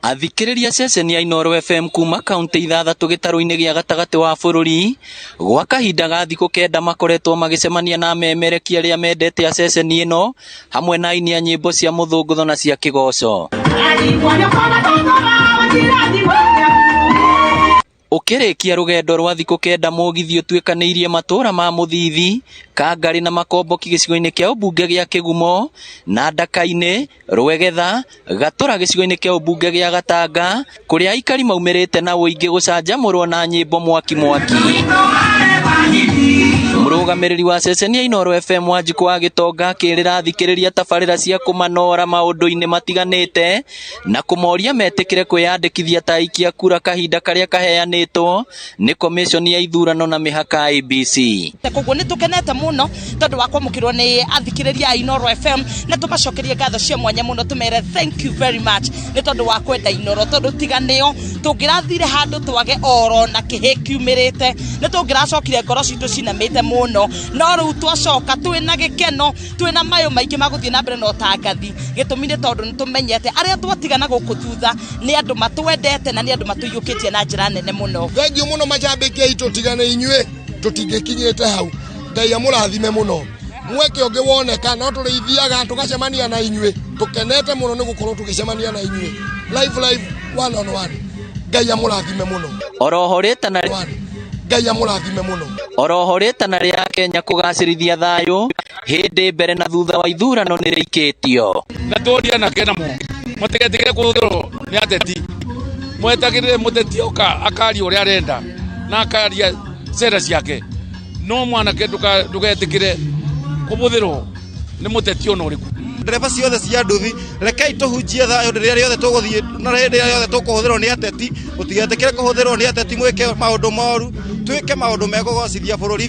Athikiriria ceceni ya Inooro FM kuma kaunti 6 gitaru-ini gia gatagati wa bururi gwa kahinda ga thikũ 9 makoretwo magicemania na memerekia aria mendete a ceceni ino hamwe na aini a nyĩmbo cia mũthũngũtho na cia kĩgoco. Ukirikia rugendo rwa thikũ 9 mũgithi ũtuĩkanĩirie matũra ma Mũthithi, Kangari na Makomboki gĩcigo-inĩ kĩa ũmbunge gĩa Kĩgumo na Ndaka-inĩ, Rwegetha, Gatũra gĩcigo-inĩ kĩa ũmbunge gĩa Gatanga, kũrĩa aikari maumĩrĩte na ũingĩ gũcanjamũrwo na nyĩmbo mwaki. Mũrũgamĩrĩri wa ceceni ya Inooro FM Wanjikũ wa Gĩtonga akĩrĩra athikĩrĩria tabarĩra cia kũmanora maũndũ-inĩ matiganĩte na kũmoria metĩkĩre kwĩyandĩkithia ta aikia kura kahinda karĩa kaheanĩtwo nĩ komishoni ya ithurano na mĩhaka IEBC. Koguo nĩ tũkenete mũno tondũ wa kwamũkĩrwo nĩ athikĩrĩria a Inooro FM na tũmacokerie ngatho cia mwanya mũno tũmere thank you very much nĩ tondũ wa kwenda Inooro, tondũ tiga nĩo tũngĩrathire handũ twage oro na kĩhĩ kiumĩrĩte, nĩ tũngĩracokire ngoro citũ cinamĩte mũno, no rĩu twacoka twĩna gĩkeno, twĩna mayũ maingĩ magũthiĩ na mbere na ũtangathi. Gĩtũmi nĩ tondũ nĩ tũmenyete arĩa twatigana gũkũ thutha nĩ andũ matwendete na nĩ andũ matũiyũkĩtie na njĩra nene mũno. Thengiũ mũno macambĩki aitũ, tigana inyuĩ tũtingĩkinyĩte hau. Ngai amũrathime mũno, mweke ũngĩ woneka no tũrĩithiaga tũgacemania na inyuĩ, tũkenete mũno nĩ gũkorwo tũgĩcemania na inyuĩ live one on one. Ngai amũrathime mũno. Oroho rĩtana Ngai amũrathime mũno. Oroho rĩtana rĩa Kenya kũgacĩrithia thayũ hĩndĩ mbere na thutha wa ithurano nĩ rĩikĩtio. Na tũria na kena mu mũtigetigĩre kũhũthĩrwo nĩ ateti, mwetagĩrĩre mũteti oka akaria ũrĩa arenda na akaria cera ciake, no mwanake ndũgetĩkĩre kũhũthĩrwo nĩ mũteti ona ũrĩkũ. Ndereba ciothe cia nduthi rekei tũhunjie thayũ rĩrĩa rĩothe tũgũthiĩ na hĩndĩ ĩrĩa yothe tũkũhũthĩrwo nĩ ateti, mũtigetĩkĩre kũhũthĩrwo nĩ ateti, mwĩke maũndũ moru, twĩke maũndũ megũgocithia bũrũri.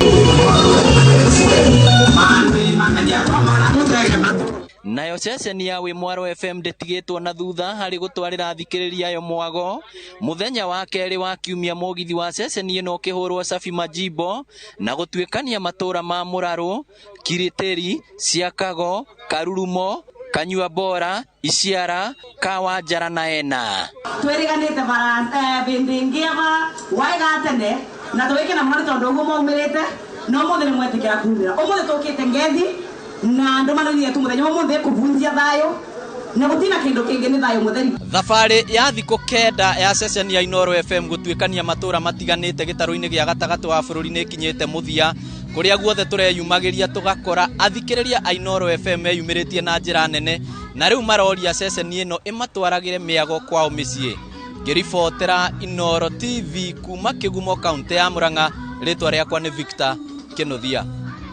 Nayo ceceni ya Wĩmwaro FM ndĩtigĩtwo na thutha harĩ gũtwarĩra athikĩrĩria ayo mwago. Mũthenya wa kerĩ wa kiumia mũgithi wa ceceni ĩno ũkĩhũrwo cabi majimbo na gũtuĩkania matũra ma Mũrarũ, Kiritĩri, Ciakago, Karurumo, Kanyua Bora, Iciara, Kawanjara na Ena. Twĩrĩganĩte bĩndĩ ngĩaba waiga tene na tũwĩke na mwana tondũ ũguo maumĩrĩte no mũthĩ nĩ mwetĩkĩra kumĩra. Ũmũthĩ tũkĩte Ngethi na ndũmanĩrĩire tu mũthenya ũmũthĩ kũbunjia thayũ na gũtina kĩndũ kĩngĩ nĩ thayũ mũtheri. Thabarĩ ya thikũ 9 ya ceceni ya Inooro FM gũtuĩkania matũra matiganĩte gĩtarũ-inĩ gĩa gatagatĩ wa bũrũri nĩ kinyĩte mũthia, kũrĩa guothe tũreyumagĩria tũgakora athikĩrĩria a Inooro FM meyumĩrĩtie na njĩra nene, na rĩu maroria ceceni ĩno ĩmatwaragĩre mĩago kwao mĩciĩ. Ngĩribotera Inooro TV kuma Kĩgumo kaunti ya Murang'a, rĩtwa rĩakwa nĩ Victor Kĩnuthia.